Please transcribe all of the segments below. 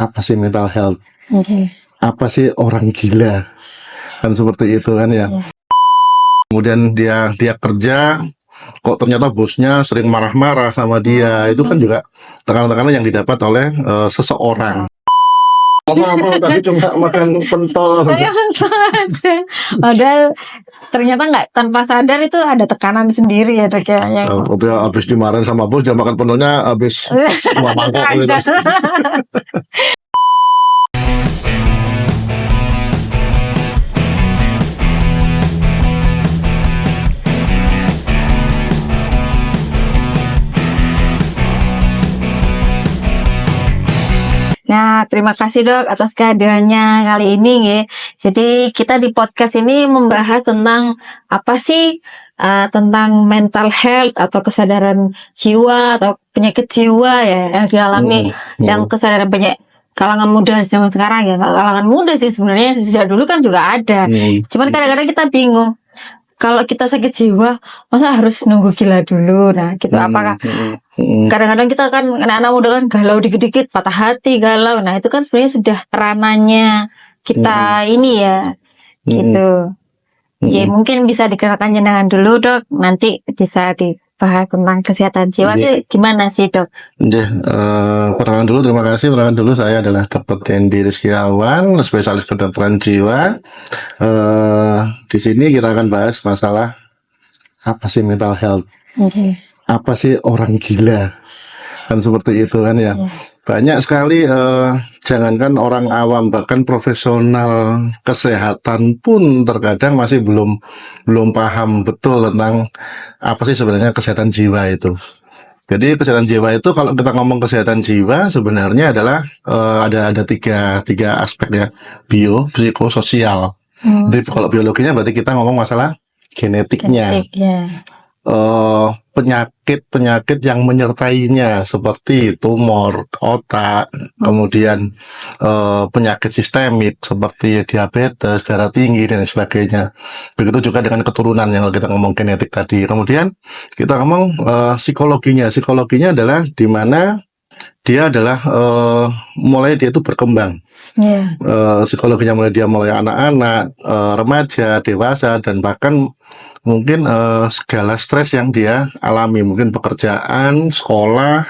apa sih mental health? Oke. Apa sih orang gila? Kan seperti itu kan ya. Kemudian dia kerja, kok ternyata bosnya sering marah-marah sama dia. Itu kan juga tekanan-tekanan yang didapat oleh seseorang. Apa tadi cuma makan pentol. Saya mentol aja. Padahal ternyata nggak, tanpa sadar itu ada tekanan sendiri ya Dok ya. Yang Habis dimarahin sama bos, dia makan pentolnya habis dua mangkok gitu. Nah, terima kasih Dok atas kehadirannya kali ini ya. Jadi kita di podcast ini membahas tentang apa sih tentang mental health atau kesadaran jiwa atau penyakit jiwa ya yang dialami, yang kesadaran banyak kalangan muda zaman sekarang ya. Nggak kalangan muda sih sebenarnya, sejak dulu kan juga ada. Cuman kadang-kadang kita bingung. Kalau kita sakit jiwa, masa harus nunggu gila dulu? Nah, gitu. Apakah kadang-kadang kita kan anak-anak muda kan galau dikit-dikit, patah hati, galau. Nah, itu kan sebenarnya sudah ranahnya kita ini ya, gitu. Ya, mungkin bisa dikenalkan jenengan dulu Dok. Nanti bisa dibahas tentang kesehatan jiwa itu gimana sih Dok? Perkenalan dulu, terima kasih. Perkenalan dulu, saya adalah Dr. Dendi Rizkiawan, spesialis kedokteran jiwa. Di sini kita akan bahas masalah apa sih mental health, apa sih orang gila, kan seperti itu kan ya. Banyak sekali, jangankan orang awam, bahkan profesional kesehatan pun terkadang masih belum paham betul tentang apa sih sebenarnya kesehatan jiwa itu. Jadi kesehatan jiwa itu, kalau kita ngomong kesehatan jiwa sebenarnya adalah ada tiga aspek ya, bio, psikososial. Jadi kalau biologinya berarti kita ngomong masalah genetiknya. Penyakit yang menyertainya seperti tumor otak, kemudian penyakit sistemik seperti diabetes, darah tinggi dan sebagainya. Begitu juga dengan keturunan yang kita ngomong genetik tadi. Kemudian kita ngomong psikologinya. Psikologinya adalah di mana dia adalah mulai dia itu berkembang. Psikologinya mulai anak-anak, remaja, dewasa, dan bahkan mungkin segala stres yang dia alami, mungkin pekerjaan, sekolah,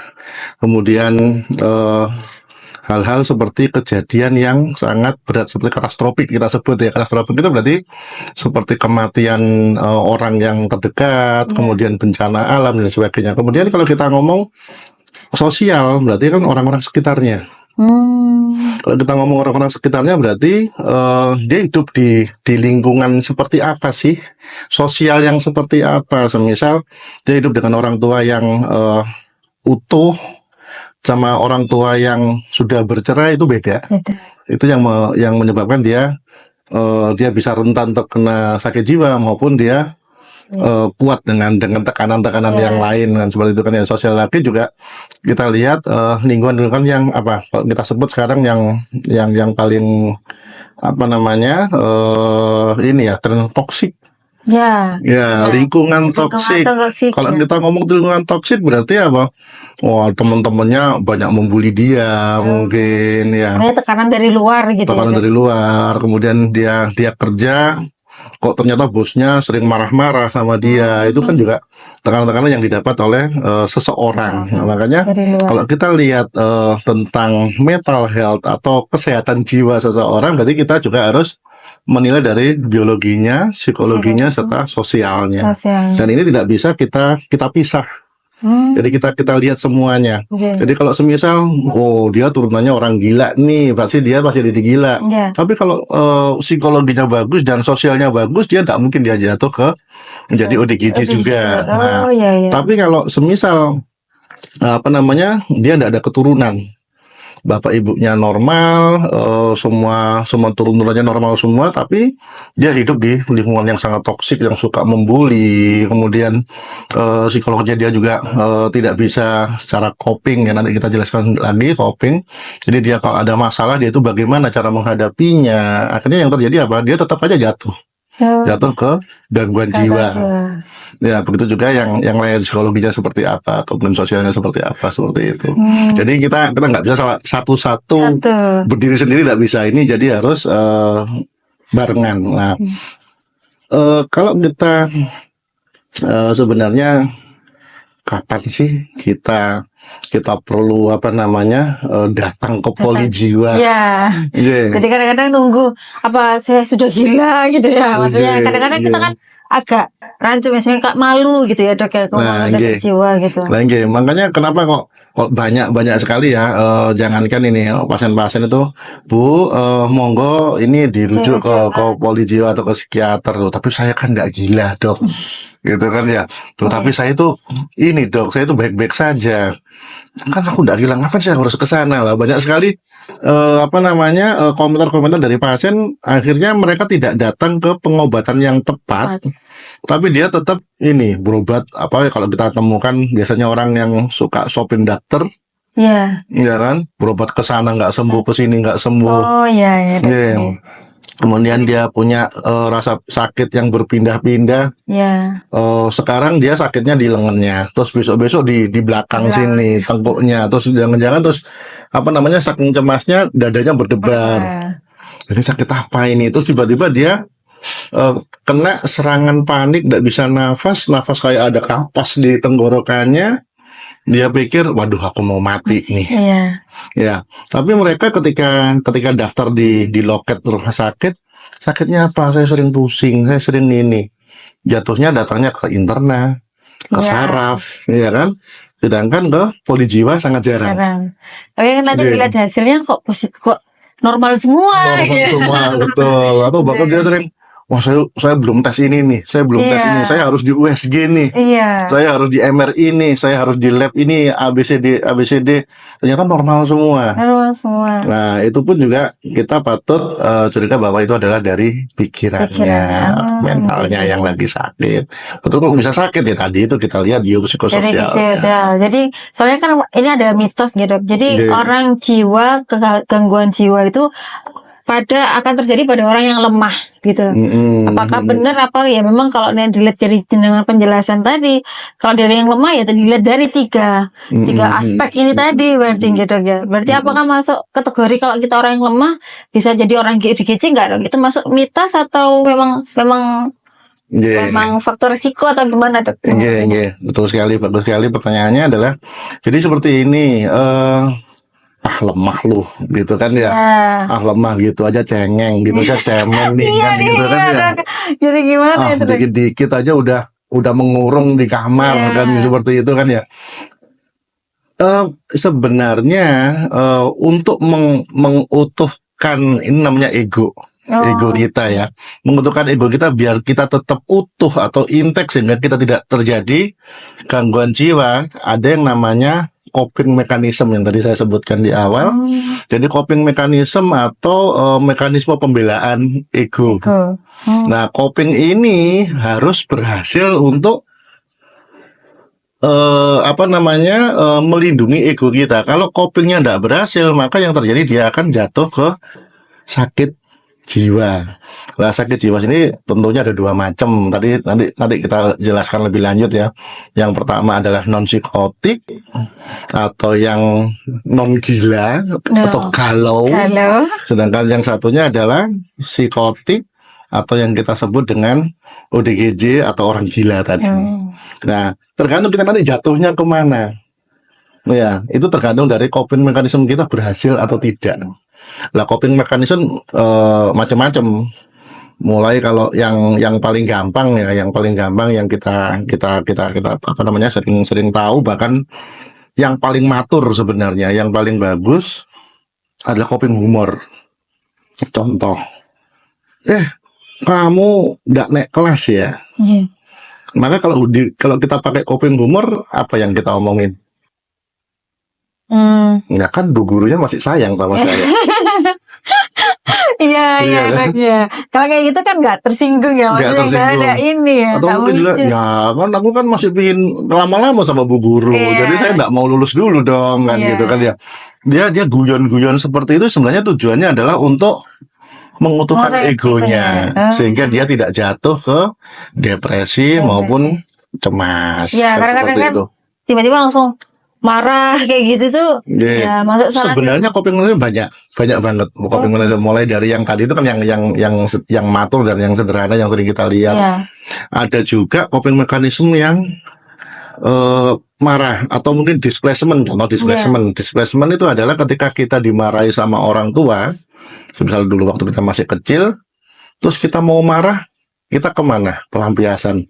kemudian hal-hal seperti kejadian yang sangat berat seperti katastrofik kita sebut ya. Katastrofik itu berarti seperti kematian orang yang terdekat, kemudian bencana alam dan sebagainya. Kemudian kalau kita ngomong sosial, berarti kan orang-orang sekitarnya. Kalau kita ngomong orang-orang sekitarnya berarti dia hidup di lingkungan seperti apa sih, sosial yang seperti apa. Semisal dia hidup dengan orang tua yang utuh sama orang tua yang sudah bercerai, itu beda. Itu yang menyebabkan dia bisa rentan terkena sakit jiwa, maupun dia kuat dengan tekanan-tekanan yang lain kan, seperti itu kan ya. Sosial lagi juga kita lihat lingkungan yang apa, kalau kita sebut sekarang yang paling apa namanya, ini ya, tren toksik. Lingkungan toksik. Kalau kita ngomong lingkungan toksik berarti apa? Wah, teman-temannya banyak membuli dia, mungkin ya. Tekanan dari luar gitu. Tekanan dari luar. Kemudian dia kerja, kok ternyata bosnya sering marah-marah sama dia. Itu kan juga tekanan-tekanan yang didapat oleh seseorang. Nah, makanya kalau kita lihat tentang mental health atau kesehatan jiwa seseorang, berarti kita juga harus menilai dari biologinya, psikologinya, serta sosialnya. Dan ini tidak bisa kita pisah. Jadi kita lihat semuanya. Jadi kalau semisal dia turunannya orang gila nih, berarti dia pasti jadi gila. Tapi kalau psikologinya bagus dan sosialnya bagus, dia tidak mungkin dia jatuh ke menjadi ODGJ juga. Nah, tapi kalau semisal apa namanya, dia tidak ada keturunan, bapak ibunya normal, semua turun-turunannya normal semua, tapi dia hidup di lingkungan yang sangat toksik, yang suka membuli, kemudian psikologinya dia juga tidak bisa secara coping ya, nanti kita jelaskan lagi coping. Jadi dia kalau ada masalah, dia itu bagaimana cara menghadapinya. Akhirnya yang terjadi apa? Dia tetap aja jatuh. jatuh ke gangguan jiwa. Ya, begitu juga yang lain psikologinya seperti apa, ataupun sosialnya seperti apa, seperti itu. Jadi kita nggak bisa satu-satu berdiri sendiri, nggak bisa. Ini jadi harus barengan. Nah, kalau kita sebenarnya kapan sih kita perlu datang ke poli jiwa? Jadi kadang-kadang nunggu apa saya sudah gila gitu ya. Maksudnya kadang-kadang kita kan agak rancu, misalnya kak malu gitu ya dok ya, kalau dokter jiwa gitu. Makanya kenapa kok banyak sekali ya, jangankan ini pasien-pasien itu, Bu, monggo ini dirujuk ke poli jiwa atau ke psikiater loh, tapi saya kan nggak gila dok, gitu kan ya. Tapi saya itu ini dok, saya itu baik-baik saja. Kan aku nggak gila, ngapain saya harus ke sana lah. Banyak sekali komentar-komentar dari pasien, akhirnya mereka tidak datang ke pengobatan yang tepat, tapi dia tetap ini berobat kalau kita temukan biasanya orang yang suka shopping dokter, ya kan, berobat ke sana nggak sembuh, ke sini nggak sembuh. Kemudian dia punya rasa sakit yang berpindah-pindah. Sekarang dia sakitnya di lengannya, terus besok-besok di belakang sini, tengkuknya, terus jangan-jangan terus saking cemasnya dadanya berdebar. Jadi sakit apa ini? Terus tiba-tiba dia kena serangan panik, nggak bisa nafas kayak ada kapas di tenggorokannya. Dia pikir, waduh aku mau mati nih. Ya, tapi mereka ketika daftar di loket rumah sakit, sakitnya apa? Saya sering pusing, saya sering ini. Jatuhnya datangnya ke interna, ke saraf, ya kan? Sedangkan ke poli jiwa sangat jarang. Tapi nanti dilihat hasilnya kok positif, kok normal semua. Betul. Atau bahkan dia sering, wah saya belum tes ini nih, saya belum tes ini, saya harus di USG nih, saya harus di MRI nih, saya harus di lab ini ABCD, ternyata normal semua. Nah itu pun juga kita patut curiga bahwa itu adalah dari pikirannya, mentalnya yang lagi sakit. Betul, kok bisa sakit ya, tadi itu kita lihat biopsikososial. Jadi soalnya kan ini ada mitos gitu, jadi orang jiwa, gangguan jiwa itu akan terjadi pada orang yang lemah gitu. Apakah benar apa ya? Memang kalau dilihat dari dengan penjelasan tadi, kalau dari yang lemah ya dilihat dari tiga aspek ini tadi, berarti gitu ya. Berarti apakah masuk kategori kalau kita orang yang lemah bisa jadi orang GDGC nggak dong? Itu masuk mitos atau memang faktor risiko atau gimana dok? Betul sekali, bagus sekali pertanyaannya adalah, jadi seperti ini. Lemah lu gitu kan ya, lemah gitu aja, cengeng gitu aja, cemen nih kan gitu kan ya. Jadi gimana itu? Dikit-dikit aja udah mengurung di kamar kan, seperti itu kan ya. Sebenarnya untuk mengutuhkan ini namanya ego kita ya, mengutuhkan ego kita biar kita tetap utuh atau intek sehingga kita tidak terjadi gangguan jiwa, ada yang namanya coping mechanism yang tadi saya sebutkan di awal. Jadi coping mechanism atau mekanisme pembelaan ego. Nah, coping ini harus berhasil untuk melindungi ego kita. Kalau copingnya tidak berhasil, maka yang terjadi dia akan jatuh ke sakit jiwa. Nah, sakit jiwa ini tentunya ada dua macam. Nanti kita jelaskan lebih lanjut ya. Yang pertama adalah non psikotik atau yang non gila atau galau. Sedangkan yang satunya adalah psikotik atau yang kita sebut dengan ODGJ atau orang gila tadi. Nah, tergantung kita nanti jatuhnya kemana. Ya, itu tergantung dari coping mekanisme kita berhasil atau tidak. Lah, coping mekanisme macam-macam. Mulai kalau yang paling gampang ya, yang kita sering tahu, bahkan yang paling matur sebenarnya, yang paling bagus adalah coping humor. Contoh, kamu nggak naik kelas ya? Maka kalau kita pakai coping humor, apa yang kita omongin? Ya kan, bu gurunya masih sayang sama saya. Iya. Kalau kayak gitu kan nggak tersinggung ya, maksudnya nggak ada ini ya. Atau mungkin juga, ya kan aku kan masih pingin lama-lama sama bu guru, jadi saya nggak mau lulus dulu dong kan, gitu kan ya. Dia guyon-guyon seperti itu sebenarnya tujuannya adalah untuk mengutuhkan Mengurangi egonya egonya. sehingga dia tidak jatuh ke depresi maupun cemas. Ya, Kan kadang-kadang seperti kan itu. tiba-tiba langsung marah kayak gitu tuh. Iya. Ya, masuk salah Sebenarnya coping mechanism banyak banget coping mechanism, mulai dari yang tadi itu kan yang matur dan yang sederhana yang sering kita lihat. ya. Ada juga coping mechanism yang marah atau mungkin displacement. Contoh displacement itu adalah ketika kita dimarahi sama orang tua. Misal dulu waktu kita masih kecil, terus kita mau marah, kita kemana? Pelampiasan.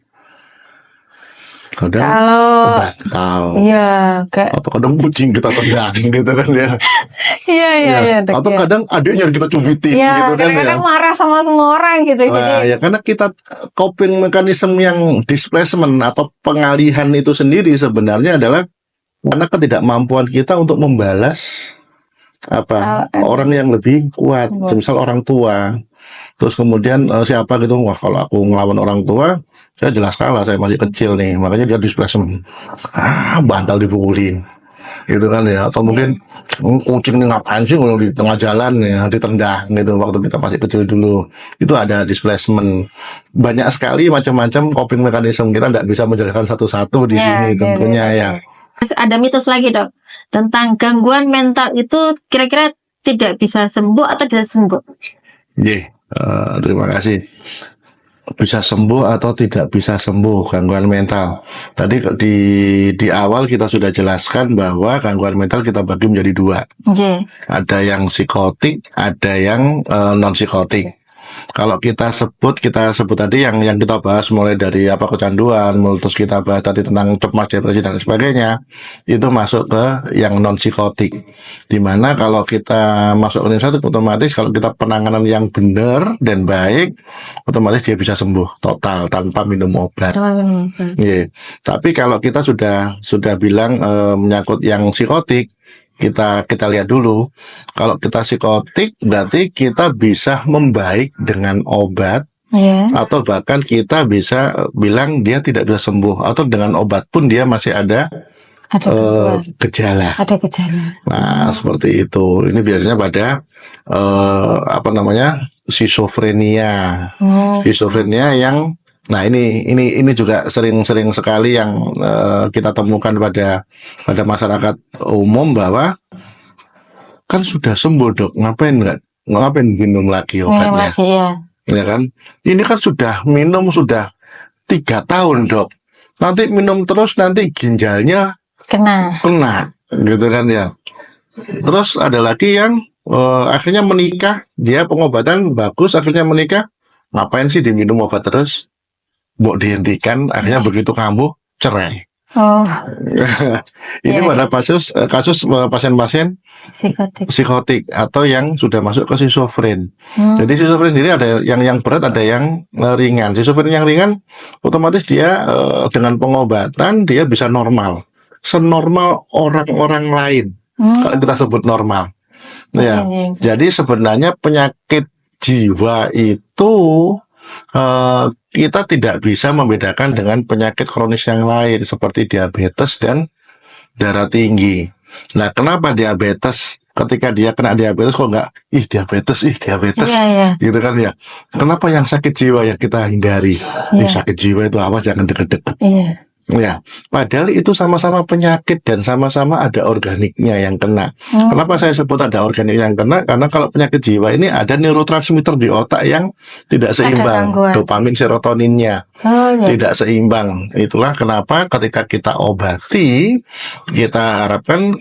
Kadang Kalau bantal, iya, kayak atau kadang kucing kita tendang gitu kan ya. iya, Dok, Atau ya. kadang adiknya kita cubitin Ya, gitu kan ya. kadang-kadang marah sama semua orang gitu. Nah, Jadi ya karena kita coping mechanism yang displacement atau pengalihan itu sendiri sebenarnya adalah karena ketidakmampuan kita untuk membalas orang yang lebih kuat, misal orang tua. Terus kemudian siapa gitu, wah kalau aku ngelawan orang tua, saya jelas kalah, saya masih kecil nih, makanya dia displacement. Bantal dipukulin, gitu kan ya. Atau mungkin kucing nih ngapain sih kalau di tengah jalan ya, ditendang gitu waktu kita masih kecil dulu. Itu ada displacement. Banyak sekali macam-macam coping mechanism, kita tidak bisa menjelaskan satu-satu di sini tentunya ya. ada mitos lagi, Dok, tentang gangguan mental itu kira-kira tidak bisa sembuh atau tidak sembuh. Terima kasih. Bisa sembuh atau tidak bisa sembuh gangguan mental. Tadi di awal kita sudah jelaskan bahwa gangguan mental kita bagi menjadi dua. Ada yang psikotik, ada yang non psikotik. Kalau kita sebut tadi yang kita bahas mulai dari kecanduan, terus kita bahas tadi tentang cemas, depresi dan sebagainya, itu masuk ke yang non psikotik. Dimana kalau kita masuk ke psikotik, otomatis kalau kita penanganan yang benar dan baik, otomatis dia bisa sembuh total tanpa minum obat. Tapi kalau kita sudah bilang menyangkut yang psikotik, kita lihat dulu. Kalau kita psikotik berarti kita bisa membaik dengan obat, atau bahkan kita bisa bilang dia tidak bisa sembuh, atau dengan obat pun dia masih ada gejala. Nah, seperti itu. Ini biasanya pada schizofrenia. Schizofrenia yang ini juga sering sekali yang kita temukan pada masyarakat umum, bahwa kan sudah sembuh, Dok, ngapain minum lagi obatnya? Ya kan? Ini kan sudah minum sudah 3 tahun, Dok. Nanti minum terus nanti ginjalnya kena gitu kan ya. Terus ada lagi yang akhirnya menikah, dia pengobatan bagus, akhirnya menikah, ngapain sih diminum obat terus? Mau dihentikan, akhirnya begitu kambuh cerai. Ini pada kasus pasien-pasien psikotik atau yang sudah masuk ke schizofren. Jadi schizofren sendiri ada yang berat, ada yang ringan. Schizofren yang ringan otomatis dia dengan pengobatan dia bisa normal, senormal orang-orang lain. Kalau kita sebut normal. Jadi sebenarnya penyakit jiwa itu kita tidak bisa membedakan dengan penyakit kronis yang lain seperti diabetes dan darah tinggi. Nah, kenapa diabetes? Ketika dia kena diabetes kok nggak diabetes gitu kan ya? Kenapa yang sakit jiwa yang kita hindari? Sakit jiwa itu apa? Jangan deket-deket. Ya, padahal itu sama-sama penyakit dan sama-sama ada organiknya yang kena. Kenapa saya sebut ada organik yang kena? Karena kalau penyakit jiwa ini ada neurotransmitter di otak yang tidak seimbang, dopamin serotoninnya tidak seimbang. Itulah kenapa ketika kita obati, kita harapkan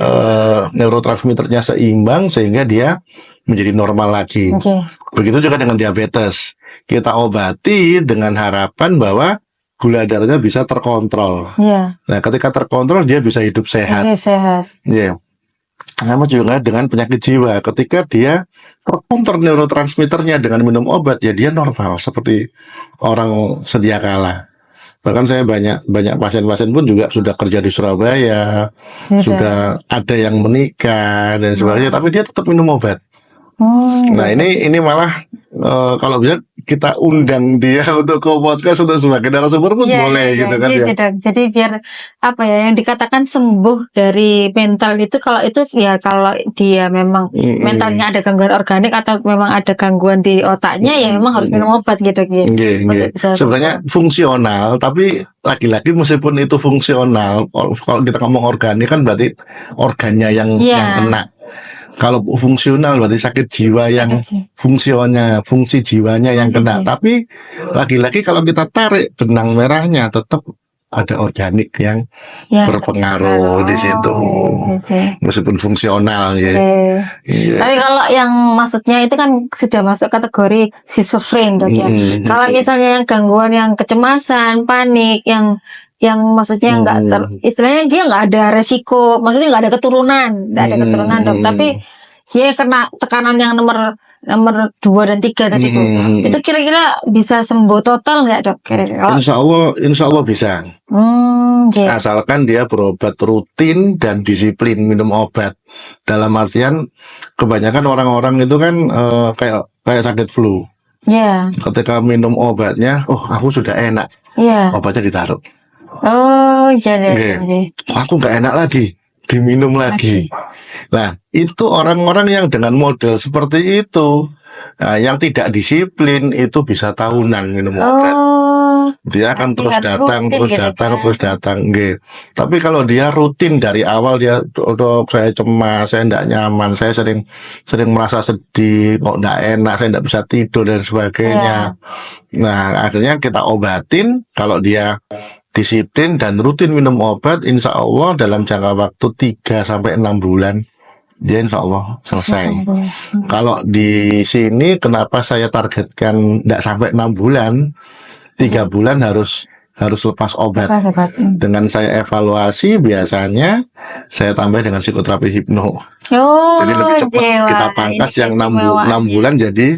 neurotransmitternya seimbang sehingga dia menjadi normal lagi. Begitu juga dengan diabetes, kita obati dengan harapan bahwa gula darahnya bisa terkontrol. Nah, ketika terkontrol dia bisa hidup sehat. Sama juga dengan penyakit jiwa. Ketika dia terkontrol neurotransmitternya dengan minum obat, ya dia normal seperti orang sedia kala. Bahkan saya banyak pasien-pasien pun juga sudah kerja di Surabaya, sudah ada yang menikah dan sebagainya, tapi dia tetap minum obat. Nah ini malah kalau bisa kita undang dia untuk ke podcast untuk sebagai narasumber pun boleh gitu kan ya. Jadi biar apa ya yang dikatakan sembuh dari mental itu, kalau itu ya kalau dia memang mentalnya ada gangguan organik atau memang ada gangguan di otaknya ya memang harus minum obat gitu. Sebenarnya fungsional, tapi lagi-lagi meskipun itu fungsional, kalau kita ngomong organik kan berarti organnya yang kena. Kalau fungsional berarti sakit jiwa yang fungsi jiwanya yang kena. Tapi lagi-lagi kalau kita tarik benang merahnya tetap ada organik yang berpengaruh di situ. Meskipun fungsional ya. Tapi kalau yang maksudnya itu kan sudah masuk kategori schizofren dok ya. Kalau misalnya yang gangguan yang kecemasan, panik, yang maksudnya istilahnya dia nggak ada resiko, maksudnya nggak ada keturunan dok, tapi dia kena tekanan yang nomor 2 dan 3 tadi itu kira-kira bisa sembuh total nggak dok? Insya Allah bisa. Asalkan dia berobat rutin dan disiplin minum obat. Dalam artian kebanyakan orang-orang itu kan kayak sakit flu. Ketika minum obatnya, aku sudah enak, obatnya ditaruh. Aku nggak enak lagi, diminum lagi. Nah, itu orang-orang yang dengan model seperti itu, yang tidak disiplin itu bisa tahunan minum obat. Dia akan terus datang. Tapi kalau dia rutin dari awal, dia dok saya cemas, saya tidak nyaman, saya sering merasa sedih, kok tidak enak, saya tidak bisa tidur dan sebagainya. Nah, akhirnya kita obatin. Kalau dia disiplin dan rutin minum obat, insya Allah dalam jangka waktu 3-6 bulan dia insya Allah selesai. Kalau di sini kenapa saya targetkan tidak sampai 6 bulan, 3 bulan harus lepas obat. Dengan saya evaluasi biasanya saya tambah dengan psikoterapi hipno. Jadi lebih cepat kita pangkas yang 6 bulan jadi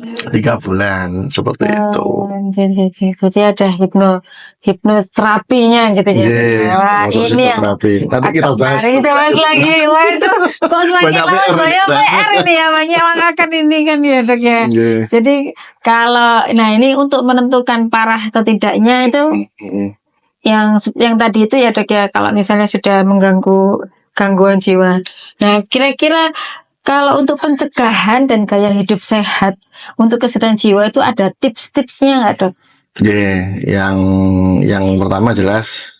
3 bulan seperti itu. Jadi ada hipnoterapinya gitu ya. Ini terapi. Nanti kita bahas. Kita bahas lagi. Waduh, kok semakin lama banyak PR ini ya, banyak akan ini kan ya dok ya. Jadi kalau ini untuk menentukan parah atau tidaknya itu yang tadi itu ya dok ya, kalau misalnya sudah mengganggu gangguan jiwa. Nah kira-kira kalau untuk pencegahan dan gaya hidup sehat untuk kesehatan jiwa itu ada tips-tipsnya nggak dok? Yang pertama jelas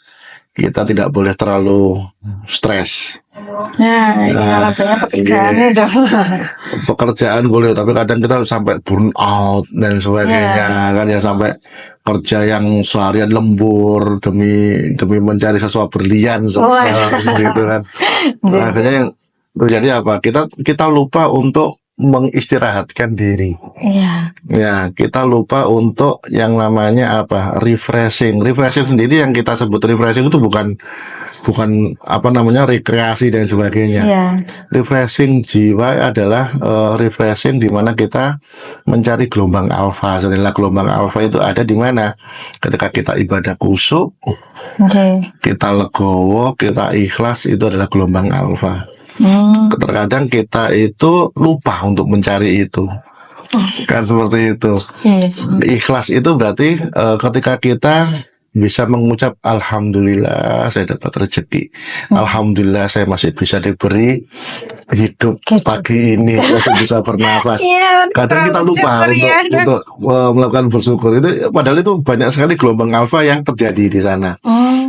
kita tidak boleh terlalu stres. Kalau banyak pekerjaannya dong. Pekerjaan boleh, tapi kadang kita sampai burn out dan sebagainya kan ya, sampai kerja yang seharian lembur demi mencari sesuatu berlian gitu kan. Akhirnya yang terjadi apa? Kita lupa untuk mengistirahatkan diri. Kita lupa untuk yang namanya apa? Refreshing. Refreshing sendiri yang kita sebut refreshing itu bukan rekreasi dan sebagainya. Refreshing jiwa adalah refreshing di mana kita mencari gelombang alfa. Sebenarnya gelombang alfa itu ada di mana? Ketika kita ibadah khusyuk, kita legowo, kita ikhlas, itu adalah gelombang alfa. Terkadang kita itu lupa untuk mencari itu, kan seperti itu. Ikhlas itu berarti ketika kita bisa mengucap alhamdulillah saya dapat rezeki, alhamdulillah saya masih bisa diberi hidup pagi ini, masih bisa bernafas. Kadang kita lupa untuk melakukan bersyukur itu, padahal itu banyak sekali gelombang alfa yang terjadi di sana.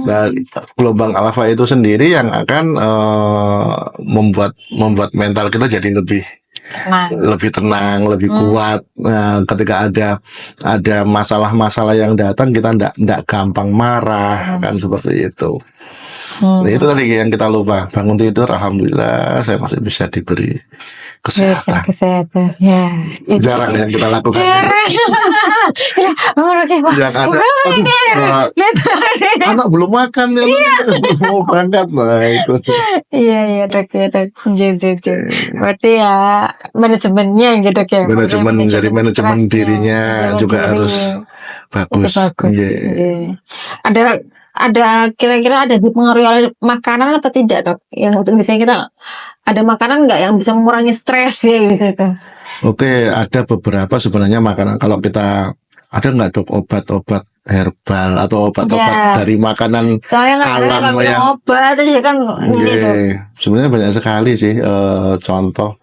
Nah, gelombang alfa itu sendiri yang akan membuat mental kita jadi lebih tenang, lebih kuat. Nah, ketika ada masalah-masalah yang datang, kita ndak gampang marah, kan seperti itu. Nah, itu tadi yang kita lupa. Bangun tidur, alhamdulillah saya masih bisa diberi kesehatan. Jarang yang kita lakukan. Yang ada, anak belum makan ya, mau berangkat lah itu. Iya dok. Berarti ya manajemennya yang dok ya. Manajemen dirinya juga harus bagus. Ada kira-kira ada dipengaruhi oleh makanan atau tidak, Dok? Yang untuk misalnya kita ada makanan nggak yang bisa mengurangi stres ya gitu. Oke, ada beberapa sebenarnya makanan. Kalau kita ada nggak Dok obat-obat herbal atau obat-obat Ya. dari makanan Soalnya kan alam kalau minum yang obat aja kan ini, Dok. sebenarnya banyak sekali sih. Contoh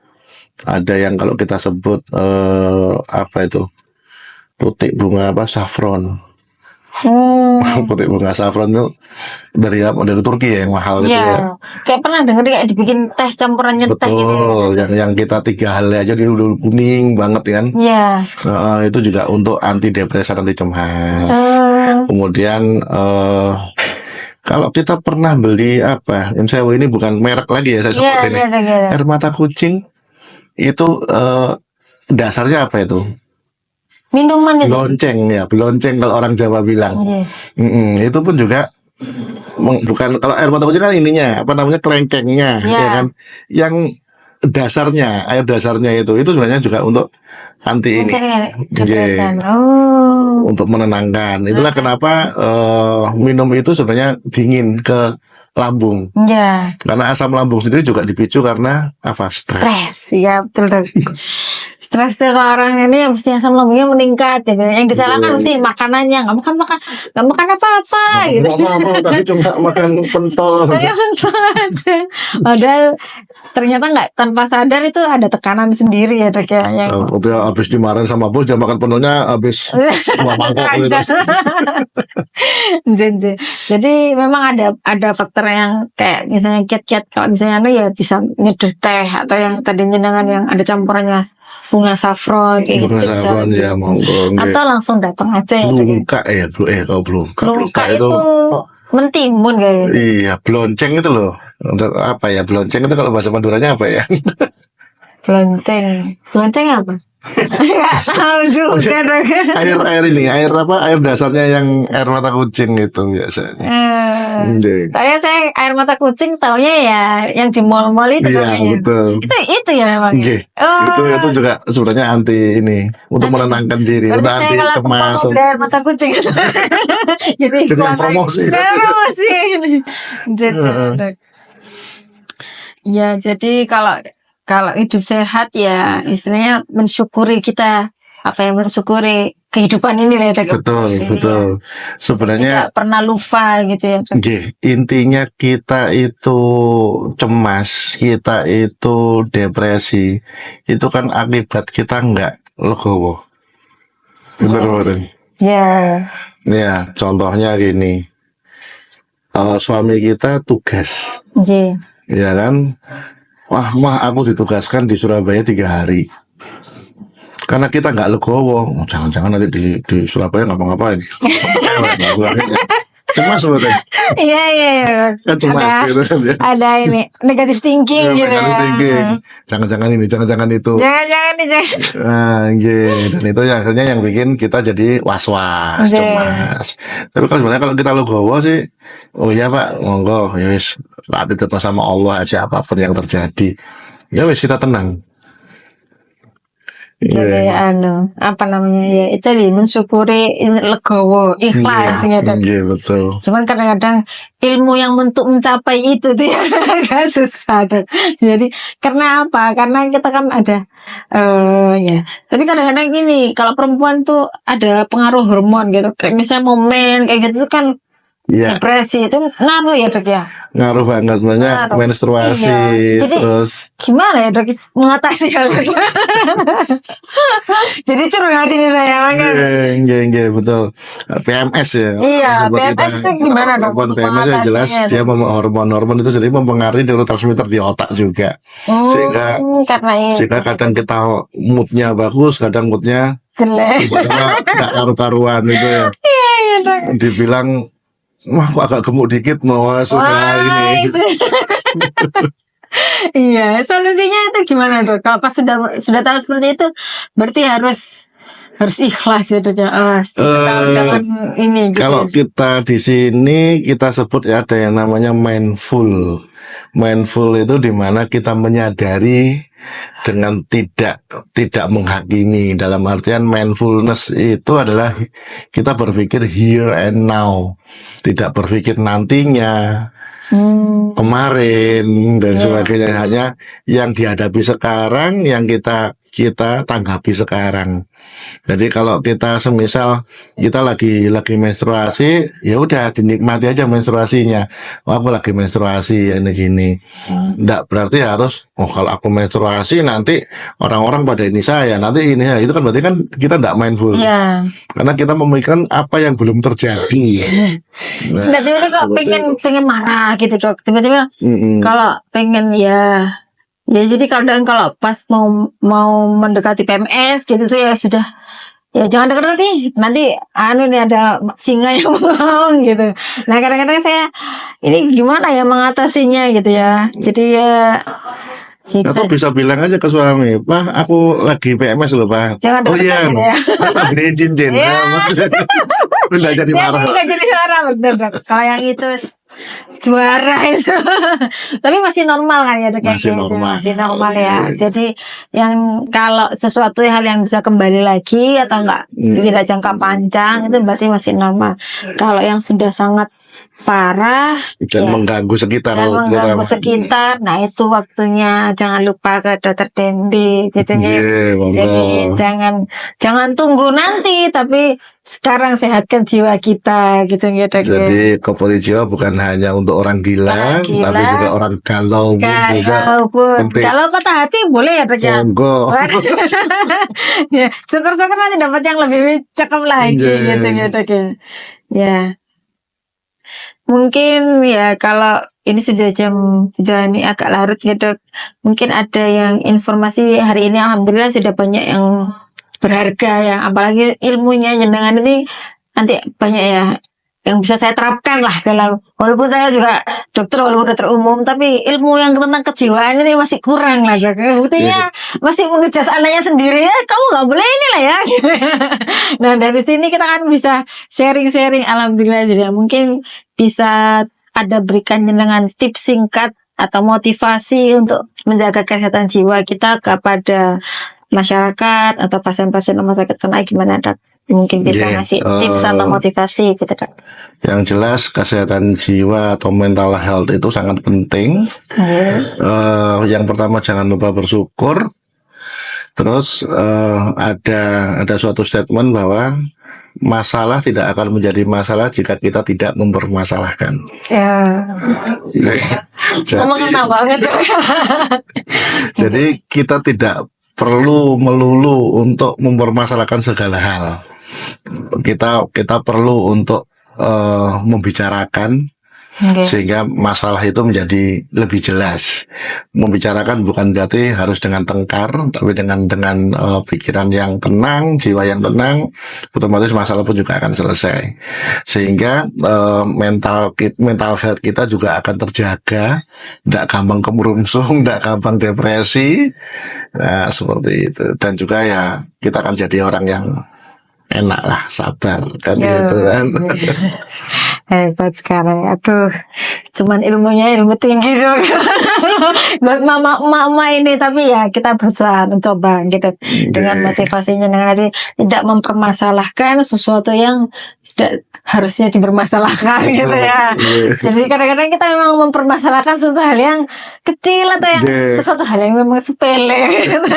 ada yang kalau kita sebut apa itu putik bunga apa saffron. Putik bunga saffron itu dari Turki ya yang mahal itu ya. Ya, kayak pernah denger kayak dibikin teh campurannya teh gitu. Betul, yang kita 3 hal aja dia udah kuning banget kan. Ya. Itu juga untuk anti depresan, anti cemas. Eh, Kemudian kalau kita pernah beli apa, Insewo ini bukan merek lagi ya saya sebut ini. iya. Air mata kucing itu dasarnya apa itu? Minuman itu. Belonceng ya, belonceng kalau orang Jawa bilang. Iya. Itu pun juga bukan kalau air mata kucing kan ininya apa namanya kelengkengnya Ya. ya kan. Yang dasarnya air dasarnya itu sebenarnya juga untuk anti ini. Depresan. Untuk menenangkan. Itulah kenapa minum itu sebenarnya dingin ke lambung. Ya. Karena asam lambung sendiri juga dipicu karena apa? Stres. Stres, ya betul, Dok. Stres tuh kalau orang ini yang mesti asam lambungnya meningkat gitu. Yang disalahkan mesti makanannya, nggak makan apa-apa gitu. Apa tadi cuma makan pentol. Saya betul aja. Padahal ternyata nggak, tanpa sadar itu ada tekanan sendiri ya, Dok ya. Dia habis dimarahin sama bos, dia makan pentolnya habis 2 mangkok gitu. Jadi memang ada faktor yang kayak misalnya kiat-kiat, kalau misalnya ya bisa nyeduh teh atau yang tadinya dengan yang ada campurannya bunga saffron kayak gitu. Bunga saffron ya monggo. Atau langsung datang aja ya. Blungka ya, blungka itu mentimun kayaknya. iya, blonceng itu loh. Apa ya blonceng itu kalau bahasa Maduranya apa ya? Blonceng apa? Nggak tahu juga, Dok. air dasarnya yang air mata kucing itu biasanya. Saya air mata kucing taunya ya yang di mall-mall itu. Iya betul. Itu ya memang. Itu juga sebenarnya anti ini untuk menenangkan diri, untuk anti cemas. Air mata kucing. Jadi promosi. Ya, jadi kalau hidup sehat ya istilahnya mensyukuri mensyukuri kehidupan ini ya, Dok. Betul. Sebenarnya tidak pernah lupa gitu ya, Dok. Intinya kita itu cemas, kita itu depresi, itu kan akibat kita nggak legowo. Bener. Ya, contohnya gini, suami kita tugas, ya kan? Wah, aku ditugaskan di Surabaya 3 hari. Karena kita nggak legowo, jangan-jangan nanti di Surabaya ngapa-ngapain. Cemas sebetulnya. Iya. Kan cemas gitu kan ya. Ada ini negatif thinking gitu. Jangan-jangan ini, jangan-jangan itu. Jangan. Dan itu yang akhirnya yang bikin kita jadi was-was, cemas. Tapi sebenarnya kalau kita legowo sih, oh iya Pak, monggo, ya wis, latih terus sama Allah aja apapun yang terjadi. Ya wis kita tenang. Jadi apa namanya ya itu mensyukuri legowo ikhlas gitu. Iya betul. Cuman kadang-kadang ilmu yang untuk mencapai itu tuh ya agak susah. Jadi karena apa? Karena kita kan ada ya. Tapi kadang-kadang gini, kalau perempuan tuh ada pengaruh hormon gitu. Kayak misalnya momen kayak gitu kan. Depresi itu ngaruh ya, Dok ya? Ngaruh banget sebenarnya menstruasi. Jadi, terus gimana ya, Dok mengatasi hal itu? Jadi curhat ini saya Iya betul. PMS ya. Iya, PMS itu gimana, Dok? PMS ya jelas dia hormon itu jadi mempengaruhi neurotransmitter di otak juga. Sehingga kadang kita moodnya bagus, kadang moodnya jelek. Nggak karu-karuan itu ya. Iya, Dok. Dibilang wah kok agak gemuk dikit sudah ini. Iya, solusinya itu gimana, Dok? Kalau pas sudah tahu seperti itu, berarti harus ikhlas ya, Dok ya. Jangan ini gitu. Kalau kita di sini kita sebut ada yang namanya mindful. Mindful itu dimana kita menyadari dengan tidak menghakimi. Dalam artian mindfulness itu adalah kita berpikir here and now, tidak berpikir nantinya, kemarin dan sebagainya. Hanya yang dihadapi sekarang, yang kita tanggapi sekarang. Jadi kalau kita semisal kita lagi menstruasi, ya udah dinikmati aja menstruasinya. Oh, aku lagi menstruasi ini gini. Nggak berarti harus kalau aku menstruasi nanti orang-orang pada ini saya, nanti ini ya. Itu kan berarti kan kita nggak mindful. Ya. Karena kita memikirkan apa yang belum terjadi. Nah, tiba-tiba kok pengen marah gitu dok. Tiba-tiba kalau pengen ya jadi kadang kalau pas mau mendekati PMS gitu tuh ya sudah ya jangan dekat nanti nih ada singa yang bengong gitu. Nah kadang-kadang saya ini gimana ya mengatasinya gitu ya. Jadi ya Atau bisa bilang aja ke suami, Pak, aku lagi PMS loh, Pak. Jangan oh iya, gitu ya. aku beliin cincin. Udah jadi marah. Udah jadi marah bener dok. Kalau yang itu juara itu, tapi masih normal kan ya dok? Masih normal. Masih normal ya. Jadi yang kalau sesuatu hal yang bisa kembali lagi atau enggak tidak jangka panjang itu berarti masih normal. Kalau yang sudah sangat parah dan mengganggu sekitar, nah itu waktunya jangan lupa ke dokter Dendi gitu ya. Jadi jangan tunggu nanti, tapi sekarang sehatkan jiwa kita gitu ya dok. Jadi Kopoli Jiwa bukan hanya untuk orang gila, tapi juga orang galau pun. Kalau patah hati boleh ya dok ya. Ya, syukur-syukur nanti dapat yang lebih cakep lagi gitu ya dok ya. Ya. Mungkin ya kalau ini sudah ini agak larut ya dok. Mungkin ada yang informasi hari ini alhamdulillah sudah banyak yang berharga ya. Apalagi ilmunya jenengan ini nanti banyak ya yang bisa saya terapkan lah dalam, walaupun saya juga walaupun dokter umum, tapi ilmu yang tentang kejiwaan ini masih kurang lah ya. Buktinya masih mengejas anaknya sendiri ya, kamu nggak boleh ini lah ya. Nah dari sini kita kan bisa sharing alhamdulillah. Jadi mungkin bisa ada berikan dengan tips singkat atau motivasi untuk menjaga kesehatan jiwa kita kepada masyarakat atau pasien-pasien rumah sakit kena gimana dok? Mungkin bisa ngasih tips atau motivasi gitu dok. Yang jelas kesehatan jiwa atau mental health itu sangat penting. Yang pertama jangan lupa bersyukur. Terus ada suatu statement bahwa masalah tidak akan menjadi masalah jika kita tidak mempermasalahkan. Jadi kita tidak perlu melulu untuk mempermasalahkan segala hal. Kita perlu untuk membicarakan sehingga masalah itu menjadi lebih jelas. Membicarakan bukan berarti harus dengan tengkar, tapi dengan pikiran yang tenang, jiwa yang tenang, otomatis masalah pun juga akan selesai. Sehingga mental health kita juga akan terjaga, tidak gampang kemerungsung, tidak gampang depresi. Nah, seperti itu. Dan juga ya kita akan jadi orang yang enak lah, sabar kan gitu kan. Hebat sekali. Aduh, cuman ilmunya ilmu tinggi dong. Buat mama ini, tapi ya kita berusaha mencoba gitu dengan motivasinya dengan nanti tidak mempermasalahkan sesuatu yang tidak harusnya dipermasalahkan gitu ya. Jadi kadang-kadang kita memang mempermasalahkan sesuatu hal yang kecil atau yang sesuatu hal yang memang sepele gitu.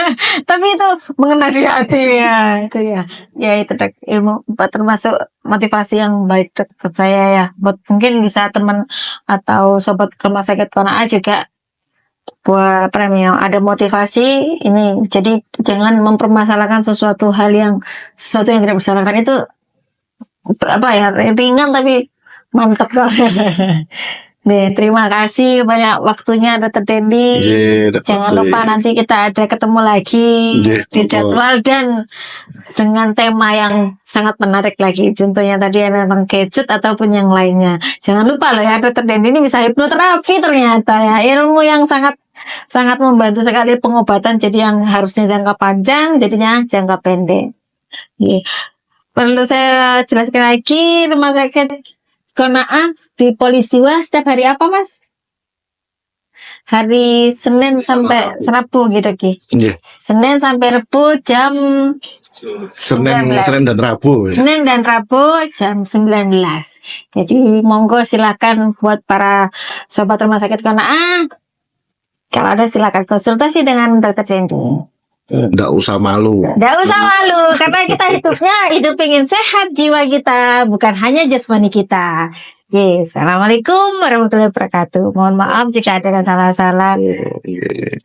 Tapi itu mengena di hati ya. Itu ya. Ya itu ilmu termasuk motivasi yang baik buat saya ya. Buat mungkin bisa teman atau sobat rumah sakit Konaa juga buat yang ada motivasi ini. Jadi jangan mempermasalahkan sesuatu yang tidak dipermasalahkan itu ringan tapi mantap banget. Nih, terima kasih banyak waktunya Dr. Dendi. Jangan lupa nanti kita ada ketemu lagi di jadwal dan dengan tema yang sangat menarik lagi. Contohnya tadi tentang gadget ataupun yang lainnya. Jangan lupa loh ya, Dr. Dendi ini bisa hipnoterapi ternyata ya. Ilmu yang sangat membantu sekali pengobatan. Jadi yang harusnya jangka panjang jadinya jangka pendek. Perlu saya jelaskan lagi, rumah sakit Konaa di Polisiwa setiap hari apa mas? hari Senin sampai Rabu gitu Ki. Nggih. Senin sampai Rabu jam Senin 19. Senin dan Rabu ya. Senin dan Rabu jam 19. Jadi monggo silakan buat para sobat rumah sakit Konaan. Kalau ada silakan konsultasi dengan Dr. Dendi. Nggak usah malu. Nggak usah malu, karena kita hidup ingin sehat jiwa kita, bukan hanya jasmani kita. Oke, Assalamualaikum warahmatullahi wabarakatuh. Mohon maaf jika ada salah-salah. Iya.